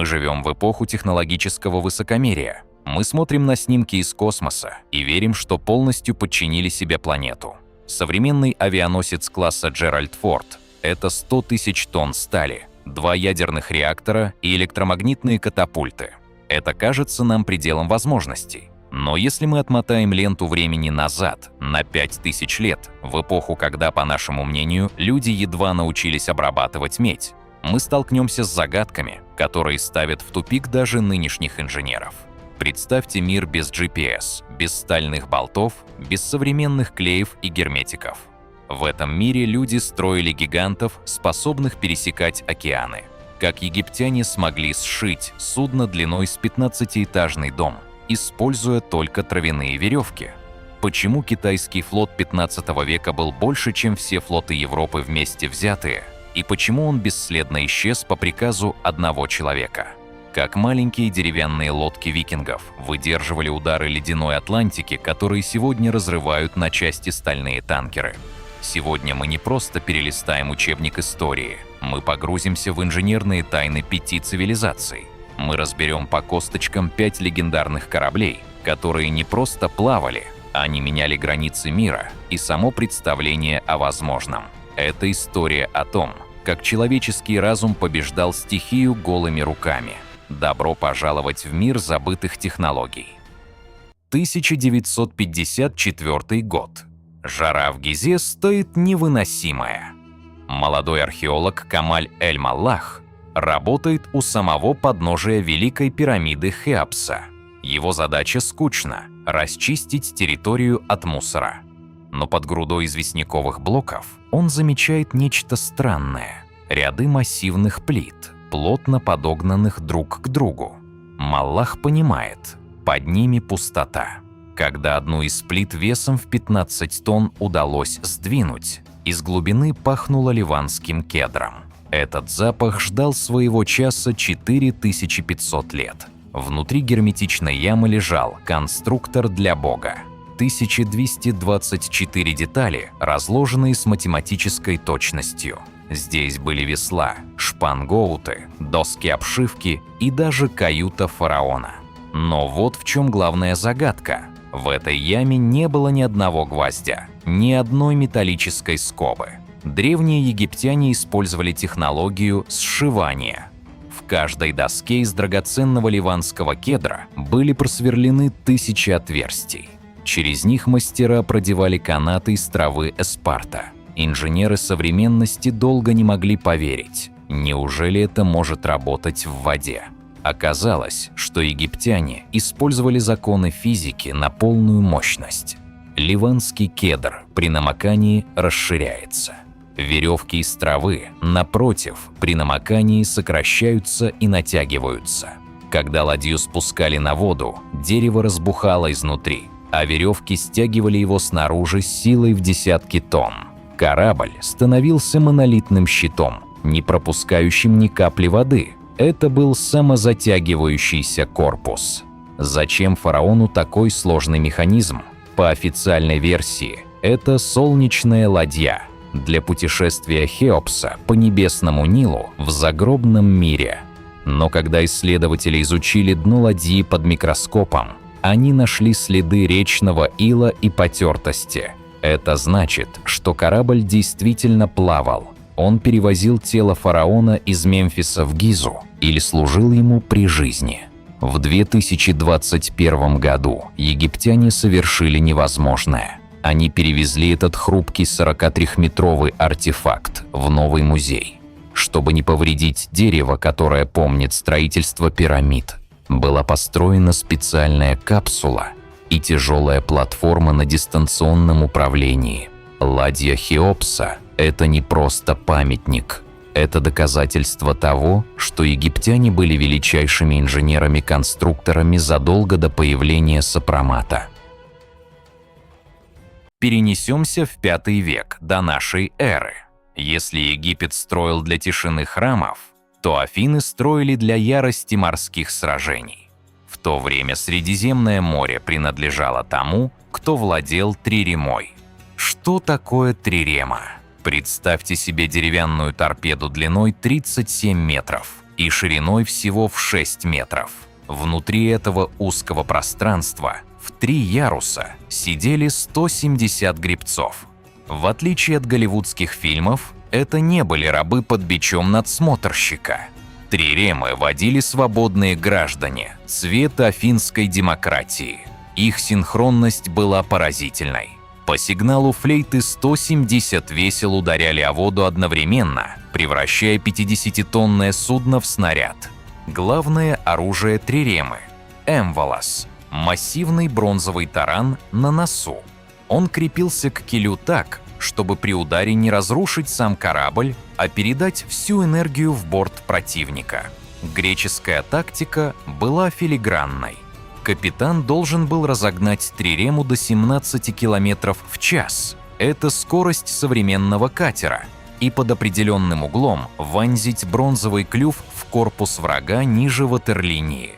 Мы живем в эпоху технологического высокомерия. Мы смотрим на снимки из космоса и верим, что полностью подчинили себе планету. Современный авианосец класса Джеральд Форд – это 100 тысяч тонн стали, 2 ядерных реактора и электромагнитные катапульты. Это кажется нам пределом возможностей. Но если мы отмотаем ленту времени назад, на 5000 лет, в эпоху, когда, по нашему мнению, люди едва научились обрабатывать медь, мы столкнемся с загадками, которые ставят в тупик даже нынешних инженеров. Представьте мир без GPS, без стальных болтов, без современных клеев и герметиков. В этом мире люди строили гигантов, способных пересекать океаны. Как египтяне смогли сшить судно длиной с 15-этажный дом, используя только травяные веревки? Почему китайский флот 15 века был больше, чем все флоты Европы вместе взятые? И почему он бесследно исчез по приказу одного человека? Как маленькие деревянные лодки викингов выдерживали удары ледяной Атлантики, которые сегодня разрывают на части стальные танкеры? Сегодня мы не просто перелистаем учебник истории, мы погрузимся в инженерные тайны 5 цивилизаций. Мы разберем по косточкам 5 легендарных кораблей, которые не просто плавали, они меняли границы мира и само представление о возможном. Это история о том, как человеческий разум побеждал стихию голыми руками. Добро пожаловать в мир забытых технологий. 1954 год. Жара в Гизе стоит невыносимая. Молодой археолог Камаль Эль-Маллах работает у самого подножия Великой пирамиды Хеопса. Его задача скучна – расчистить территорию от мусора. Но под грудой известняковых блоков он замечает нечто странное – ряды массивных плит, плотно подогнанных друг к другу. Маллах понимает – под ними пустота. Когда одну из плит весом в 15 тонн удалось сдвинуть, из глубины пахнуло ливанским кедром. Этот запах ждал своего часа 4500 лет. Внутри герметичной ямы лежал конструктор для Бога. 1224 детали, разложенные с математической точностью. Здесь были весла, шпангоуты, доски обшивки и даже каюта фараона. Но вот в чем главная загадка. В этой яме не было ни одного гвоздя, ни одной металлической скобы. Древние египтяне использовали технологию сшивания. В каждой доске из драгоценного ливанского кедра были просверлены 1000 отверстий. Через них мастера продевали канаты из травы эспарта. Инженеры современности долго не могли поверить, неужели это может работать в воде? Оказалось, что египтяне использовали законы физики на полную мощность. Ливанский кедр при намокании расширяется. Веревки из травы, напротив, при намокании сокращаются и натягиваются. Когда ладью спускали на воду, дерево разбухало изнутри, а веревки стягивали его снаружи с силой в десятки тонн. Корабль становился монолитным щитом, не пропускающим ни капли воды. Это был самозатягивающийся корпус. Зачем фараону такой сложный механизм? По официальной версии, это солнечная ладья для путешествия Хеопса по небесному Нилу в загробном мире. Но когда исследователи изучили дно ладьи под микроскопом, они нашли следы речного ила и потертости. Это значит, что корабль действительно плавал. Он перевозил тело фараона из Мемфиса в Гизу или служил ему при жизни. В 2021 году египтяне совершили невозможное. Они перевезли этот хрупкий 43-метровый артефакт в новый музей. Чтобы не повредить дерево, которое помнит строительство пирамид, была построена специальная капсула и тяжелая платформа на дистанционном управлении. Ладья Хеопса – это не просто памятник. Это доказательство того, что египтяне были величайшими инженерами-конструкторами задолго до появления сопромата. Перенесемся в V век до нашей эры. Если Египет строил для тишины храмов, то Афины строили для ярости морских сражений. В то время Средиземное море принадлежало тому, кто владел триремой. Что такое трирема? Представьте себе деревянную торпеду длиной 37 метров и шириной всего в 6 метров. Внутри этого узкого пространства в 3 яруса сидели 170 гребцов. В отличие от голливудских фильмов, это не были рабы под бичом надсмотрщика. Триремы водили свободные граждане, цвет афинской демократии. Их синхронность была поразительной. По сигналу флейты 170 весел ударяли о воду одновременно, превращая 50-тонное судно в снаряд. Главное оружие триремы – эмволос – массивный бронзовый таран на носу. Он крепился к килю так, чтобы при ударе не разрушить сам корабль, а передать всю энергию в борт противника. Греческая тактика была филигранной. Капитан должен был разогнать трирему до 17 км в час. Это скорость современного катера. И под определенным углом вонзить бронзовый клюв в корпус врага ниже ватерлинии.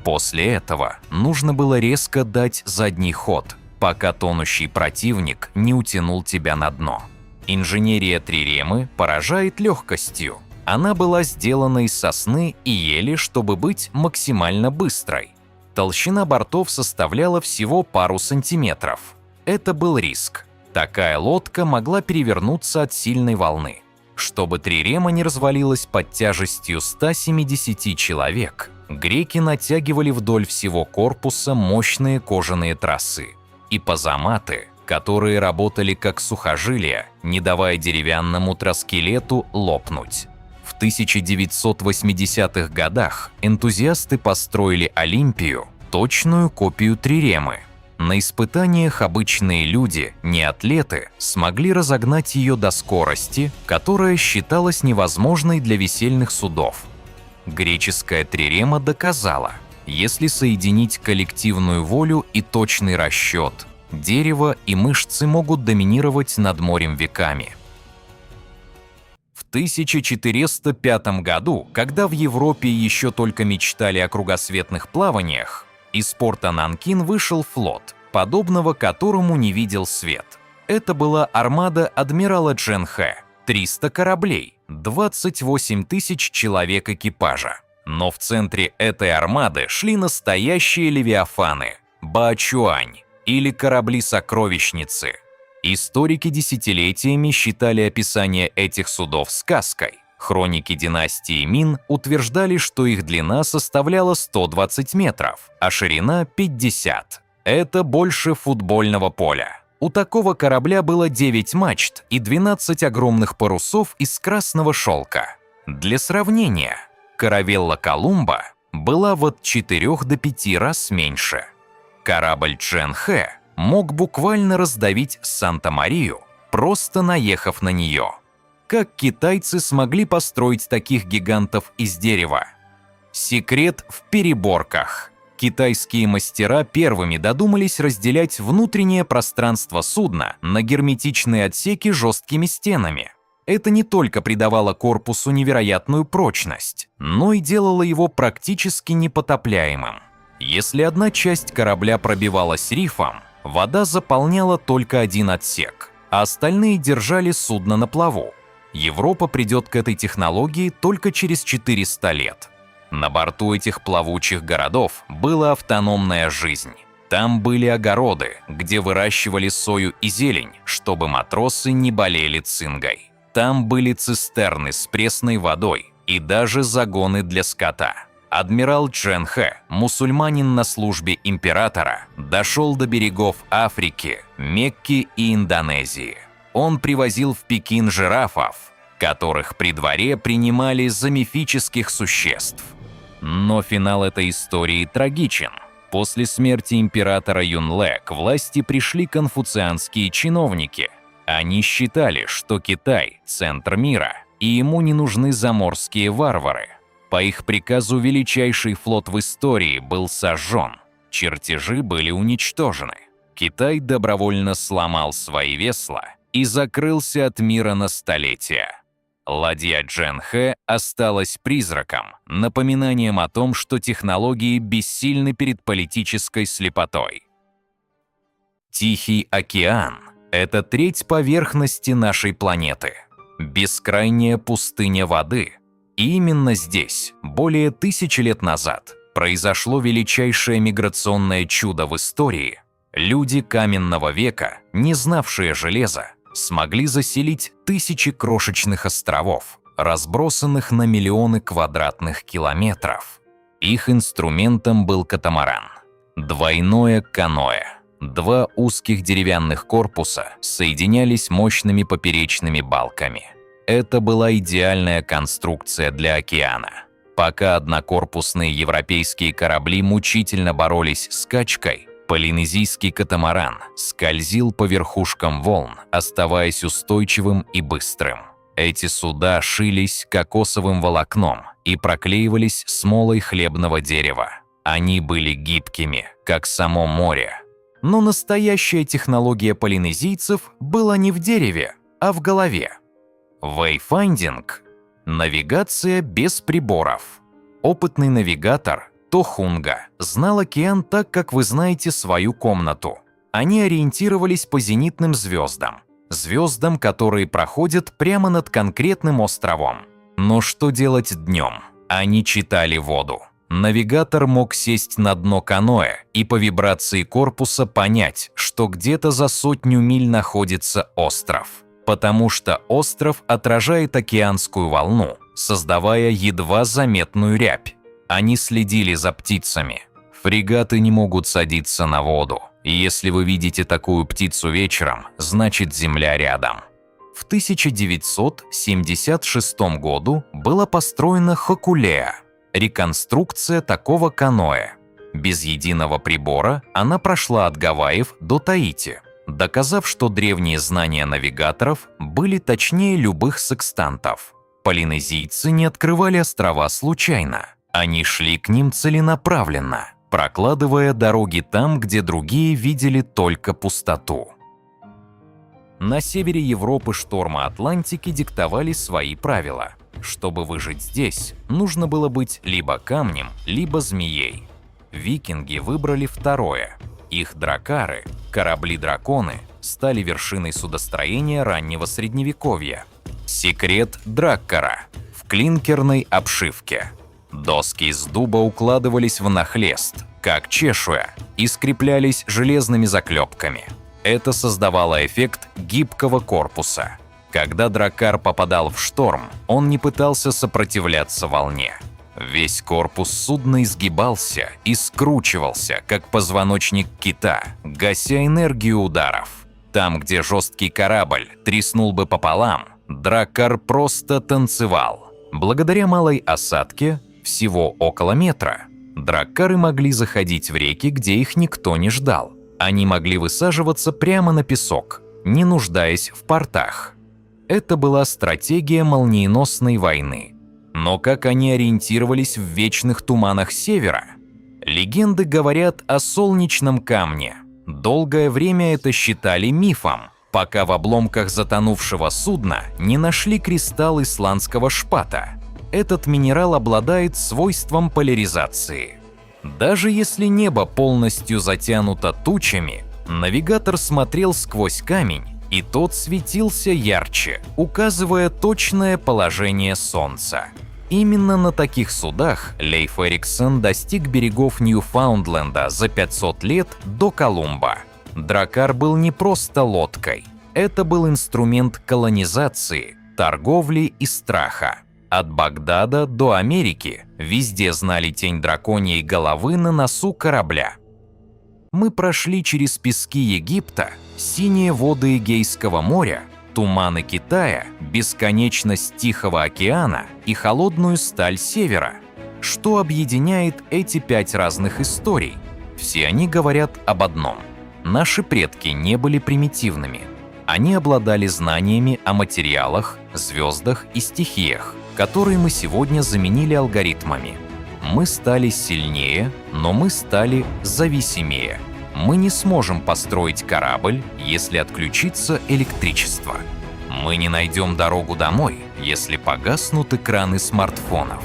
После этого нужно было резко дать задний ход, пока тонущий противник не утянул тебя на дно. Инженерия триремы поражает легкостью. Она была сделана из сосны и ели, чтобы быть максимально быстрой. Толщина бортов составляла всего пару сантиметров. Это был риск. Такая лодка могла перевернуться от сильной волны. Чтобы трирема не развалилась под тяжестью 170 человек, греки натягивали вдоль всего корпуса мощные кожаные тросы и позаматы, которые работали как сухожилия, не давая деревянному троскелету лопнуть. В 1980-х годах энтузиасты построили Олимпию, точную копию триремы. На испытаниях обычные люди, не атлеты, смогли разогнать ее до скорости, которая считалась невозможной для весельных судов. Греческая трирема доказала, если соединить коллективную волю и точный расчет, дерево и мышцы могут доминировать над морем веками. В 1405 году, когда в Европе еще только мечтали о кругосветных плаваниях, из порта Нанкин вышел флот, подобного которому не видел свет. Это была армада адмирала Джен Хэ, 300 кораблей, 28 тысяч человек экипажа. Но в центре этой армады шли настоящие левиафаны – Баочуань или корабли-сокровищницы. Историки десятилетиями считали описание этих судов сказкой. Хроники династии Мин утверждали, что их длина составляла 120 метров, а ширина – 50. Это больше футбольного поля. У такого корабля было 9 мачт и 12 огромных парусов из красного шелка. Для сравнения, каравелла Колумба была от 4 до 5 раз меньше. Корабль Джен Хэ мог буквально раздавить Санта-Марию, просто наехав на нее. Как китайцы смогли построить таких гигантов из дерева? Секрет в переборках. Китайские мастера первыми додумались разделять внутреннее пространство судна на герметичные отсеки жесткими стенами. Это не только придавало корпусу невероятную прочность, но и делало его практически непотопляемым. Если одна часть корабля пробивалась рифом, вода заполняла только один отсек, а остальные держали судно на плаву. Европа придет к этой технологии только через 400 лет. На борту этих плавучих городов была автономная жизнь. Там были огороды, где выращивали сою и зелень, чтобы матросы не болели цингой. Там были цистерны с пресной водой и даже загоны для скота. Адмирал Джен Хэ, мусульманин на службе императора, дошел до берегов Африки, Мекки и Индонезии. Он привозил в Пекин жирафов, которых при дворе принимали за мифических существ. Но финал этой истории трагичен. После смерти императора Юнле к власти пришли конфуцианские чиновники. Они считали, что Китай – центр мира, и ему не нужны заморские варвары. По их приказу величайший флот в истории был сожжен, чертежи были уничтожены. Китай добровольно сломал свои весла и закрылся от мира на столетия. Ладья Джен Хэ осталась призраком, напоминанием о том, что технологии бессильны перед политической слепотой. Тихий океан – это треть поверхности нашей планеты. Бескрайняя пустыня воды. И именно здесь, более 1000 лет назад, произошло величайшее миграционное чудо в истории. Люди каменного века, не знавшие железа, смогли заселить тысячи крошечных островов, разбросанных на миллионы квадратных километров. Их инструментом был катамаран. Двойное каноэ. Два узких деревянных корпуса соединялись мощными поперечными балками. Это была идеальная конструкция для океана. Пока однокорпусные европейские корабли мучительно боролись с качкой, полинезийский катамаран скользил по верхушкам волн, оставаясь устойчивым и быстрым. Эти суда шились кокосовым волокном и проклеивались смолой хлебного дерева. Они были гибкими, как само море. Но настоящая технология полинезийцев была не в дереве, а в голове. Вейфайндинг – навигация без приборов. Опытный навигатор Тохунга знал океан так, как вы знаете свою комнату. Они ориентировались по зенитным звездам, которые проходят прямо над конкретным островом. Но что делать днем? Они читали воду. Навигатор мог сесть на дно каноэ и по вибрации корпуса понять, что где-то за 100 миль находится остров. Потому что остров отражает океанскую волну, создавая едва заметную рябь. Они следили за птицами. Фрегаты не могут садиться на воду. Если вы видите такую птицу вечером, значит Земля рядом. В 1976 году была построена Хокулеа, реконструкция такого каноэ. Без единого прибора она прошла от Гавайев до Таити, доказав, что древние знания навигаторов были точнее любых секстантов. Полинезийцы не открывали острова случайно. Они шли к ним целенаправленно, прокладывая дороги там, где другие видели только пустоту. На севере Европы шторма Атлантики диктовали свои правила. Чтобы выжить здесь, нужно было быть либо камнем, либо змеей. Викинги выбрали второе. Их дракары, корабли-драконы, стали вершиной судостроения раннего средневековья. Секрет драккара в клинкерной обшивке. Доски из дуба укладывались в нахлест, как чешуя, и скреплялись железными заклепками. Это создавало эффект гибкого корпуса. Когда драккар попадал в шторм, он не пытался сопротивляться волне. Весь корпус судна изгибался и скручивался, как позвоночник кита, гася энергию ударов. Там, где жесткий корабль треснул бы пополам, драккар просто танцевал. Благодаря малой осадке, всего около метра, драккары могли заходить в реки, где их никто не ждал. Они могли высаживаться прямо на песок, не нуждаясь в портах. Это была стратегия молниеносной войны. Но как они ориентировались в вечных туманах севера? Легенды говорят о солнечном камне. Долгое время это считали мифом, пока в обломках затонувшего судна не нашли кристалл исландского шпата. Этот минерал обладает свойством поляризации. Даже если небо полностью затянуто тучами, навигатор смотрел сквозь камень, и тот светился ярче, указывая точное положение Солнца. Именно на таких судах Лейф Эриксон достиг берегов Ньюфаундленда за 500 лет до Колумба. Драккар был не просто лодкой. Это был инструмент колонизации, торговли и страха. От Багдада до Америки везде знали тень драконьей головы на носу корабля. Мы прошли через пески Египта, синие воды Эгейского моря, туманы Китая, бесконечность Тихого океана и холодную сталь севера. Что объединяет эти 5 разных историй? Все они говорят об одном. Наши предки не были примитивными. Они обладали знаниями о материалах, звездах и стихиях, которые мы сегодня заменили алгоритмами. Мы стали сильнее, но мы стали зависимее. Мы не сможем построить корабль, если отключится электричество. Мы не найдем дорогу домой, если погаснут экраны смартфонов.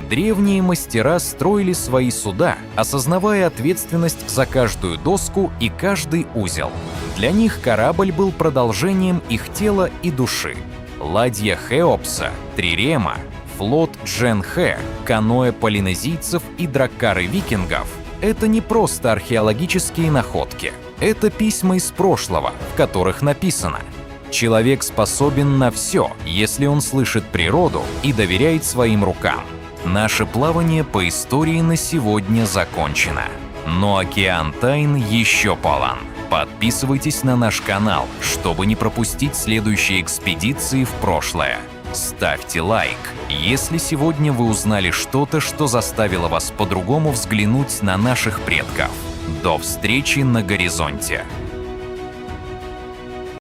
Древние мастера строили свои суда, осознавая ответственность за каждую доску и каждый узел. Для них корабль был продолжением их тела и души. Ладья Хеопса, Трирема, флот Джен-Хэ, каноэ полинезийцев и драккары викингов — это не просто археологические находки. Это письма из прошлого, в которых написано: «Человек способен на все, если он слышит природу и доверяет своим рукам». Наше плавание по истории на сегодня закончено. Но океан тайн еще полон. Подписывайтесь на наш канал, чтобы не пропустить следующие экспедиции в прошлое. Ставьте лайк, если сегодня вы узнали что-то, что заставило вас по-другому взглянуть на наших предков. До встречи на горизонте!